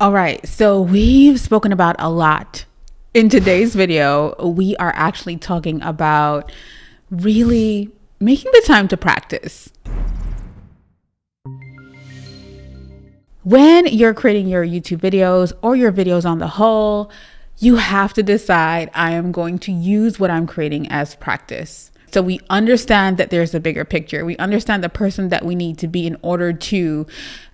All right, so we've spoken about a lot. In today's video, we are actually talking about really making the time to practice. When you're creating your YouTube videos or your videos on the whole, you have to decide, I am going to use what I'm creating as practice. So we understand that there's a bigger picture. We understand the person that we need to be in order to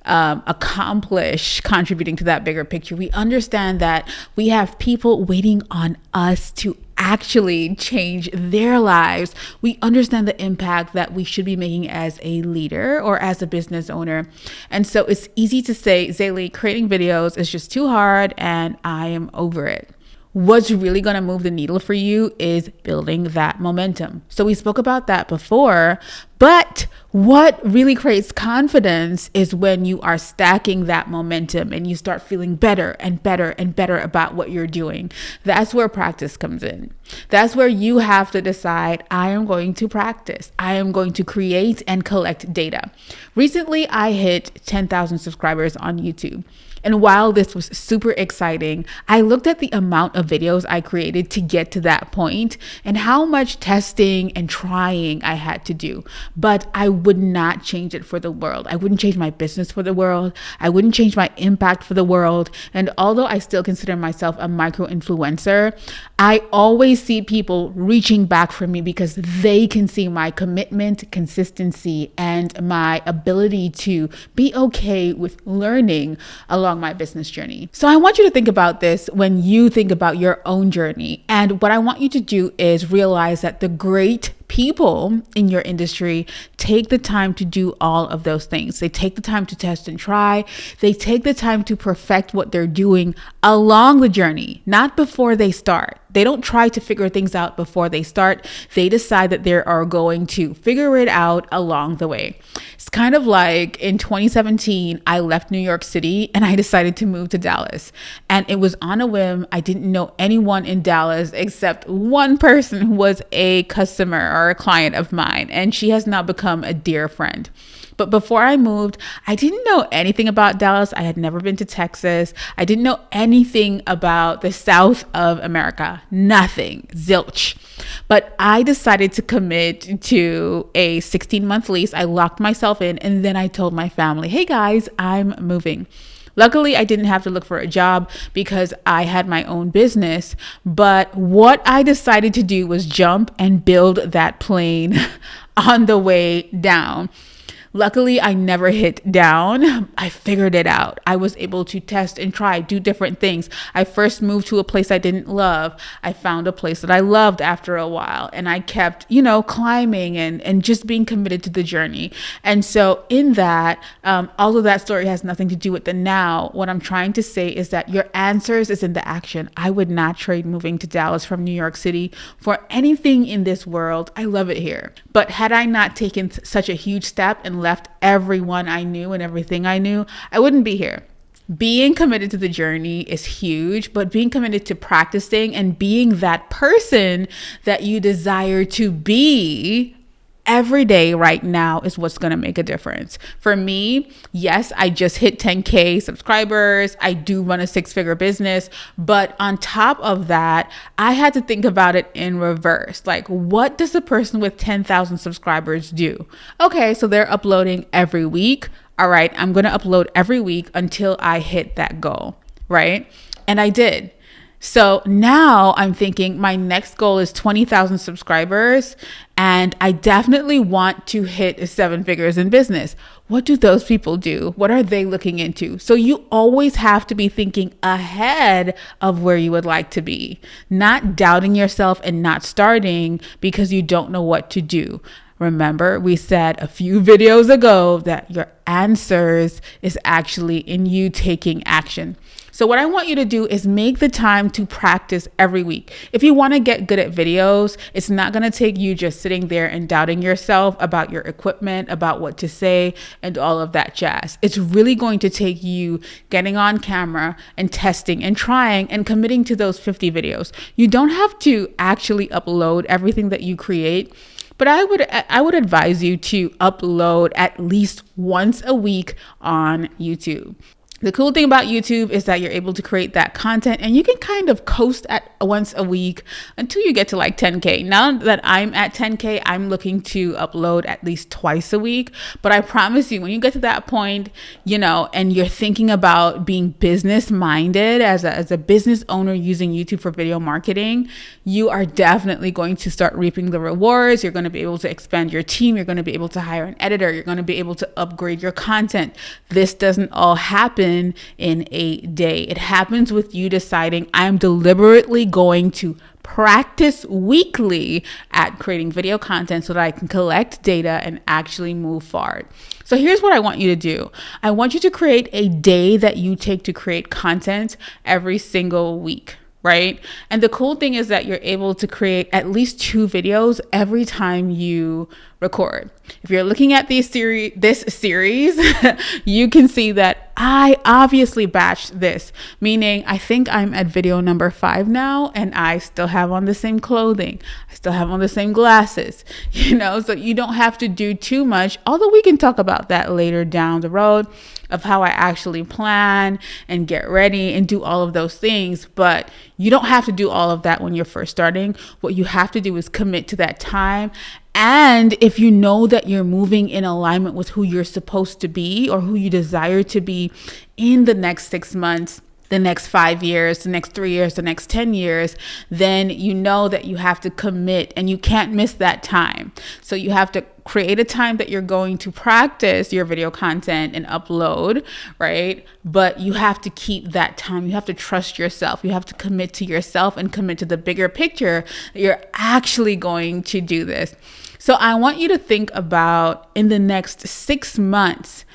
accomplish contributing to that bigger picture. We understand that we have people waiting on us to actually change their lives. We understand the impact that we should be making as a leader or as a business owner. And so it's easy to say, XayLi, creating videos is just too hard and I am over it. What's really going to move the needle for you is building that momentum. So we spoke about that before, but what really creates confidence is when you are stacking that momentum and you start feeling better and better and better about what you're doing. That's where practice comes in. That's where you have to decide, I am going to practice. I am going to create and collect data. Recently, I hit 10,000 subscribers on YouTube. And while this was super exciting, I looked at the amount of videos I created to get to that point and how much testing and trying I had to do. But I would not change it for the world. I wouldn't change my business for the world. I wouldn't change my impact for the world. And although I still consider myself a micro influencer, I always see people reaching back for me because they can see my commitment, consistency, and my ability to be okay with learning along my business journey. So I want you to think about this when you think about your own journey. And what I want you to do is realize that the great people in your industry take the time to do all of those things. They take the time to test and try. They take the time to perfect what they're doing along the journey, not before they start. They don't try to figure things out before they start. They decide that they are going to figure it out along the way. It's kind of like in 2017, I left New York City and I decided to move to Dallas. And it was on a whim. I didn't know anyone in Dallas except one person who was a customer or a client of mine. And she has now become a dear friend. But before I moved, I didn't know anything about Dallas. I had never been to Texas. I didn't know anything about the South of America. Nothing. Zilch. But I decided to commit to a 16-month lease. I locked myself in and then I told my family, hey guys, I'm moving. Luckily, I didn't have to look for a job because I had my own business. But what I decided to do was jump and build that plane on the way down. Luckily, I never hit down. I figured it out. I was able to test and try, do different things. I first moved to a place I didn't love. I found a place that I loved after a while. And I kept, climbing and just being committed to the journey. And so in that, although that story has nothing to do with the now, what I'm trying to say is that your answers is in the action. I would not trade moving to Dallas from New York City for anything in this world. I love it here. But had I not taken such a huge step and left everyone I knew and everything I knew, I wouldn't be here. Being committed to the journey is huge, but being committed to practicing and being that person that you desire to be every day right now is what's going to make a difference. For me, yes, I just hit 10K subscribers. I do run a 6-figure business. But on top of that, I had to think about it in reverse. Like, what does a person with 10,000 subscribers do? Okay, so they're uploading every week. All right, I'm going to upload every week until I hit that goal, right? And I did. So now I'm thinking my next goal is 20,000 subscribers and I definitely want to hit 7 figures in business. What do those people do? What are they looking into? So you always have to be thinking ahead of where you would like to be, not doubting yourself and not starting because you don't know what to do. Remember, we said a few videos ago that your answers is actually in you taking action. So what I want you to do is make the time to practice every week. If you want to get good at videos, it's not going to take you just sitting there and doubting yourself about your equipment, about what to say, and all of that jazz. It's really going to take you getting on camera and testing and trying and committing to those 50 videos. You don't have to actually upload everything that you create, but I would advise you to upload at least once a week on YouTube. The cool thing about YouTube is that you're able to create that content and you can kind of coast at once a week until you get to like 10K. Now that I'm at 10K, I'm looking to upload at least twice a week. But I promise you, when you get to that point, you know, and you're thinking about being business minded as a business owner using YouTube for video marketing, you are definitely going to start reaping the rewards. You're going to be able to expand your team. You're going to be able to hire an editor. You're going to be able to upgrade your content. This doesn't all happen in a day. It happens with you deciding, I'm deliberately going to practice weekly at creating video content so that I can collect data and actually move forward. So here's what I want you to do. I want you to create a day that you take to create content every single week. Right? And the cool thing is that you're able to create at least 2 videos every time you record. If you're looking at this series, you can see that I obviously batched this, meaning I think I'm at video number 5 now, and I still have on the same clothing. I still have on the same glasses, you know, so you don't have to do too much, although we can talk about that later down the road of how I actually plan and get ready and do all of those things. But you don't have to do all of that when you're first starting. What you have to do is commit to that time. And if you know that you're moving in alignment with who you're supposed to be or who you desire to be in the next 6 months, the next 5 years, the next 3 years, the next 10 years, then you know that you have to commit and you can't miss that time. So you have to create a time that you're going to practice your video content and upload, right? But you have to keep that time. You have to trust yourself. You have to commit to yourself and commit to the bigger picture that you're actually going to do this. So I want you to think about, in the next 6 months,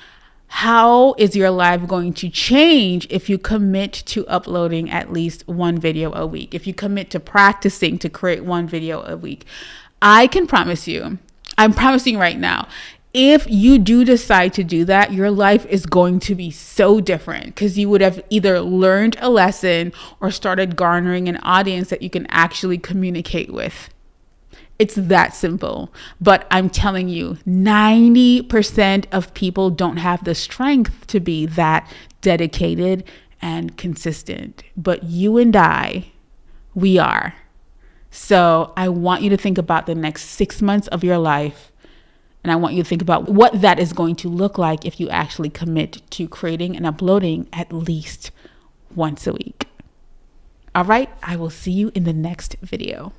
how is your life going to change if you commit to uploading at least 1 video a week? If you commit to practicing to create 1 video a week? I can promise you, I'm promising right now, if you do decide to do that, your life is going to be so different because you would have either learned a lesson or started garnering an audience that you can actually communicate with. It's that simple. But I'm telling you, 90% of people don't have the strength to be that dedicated and consistent. But you and I, we are. So I want you to think about the next 6 months of your life. And I want you to think about what that is going to look like if you actually commit to creating and uploading at least once a week. All right, I will see you in the next video.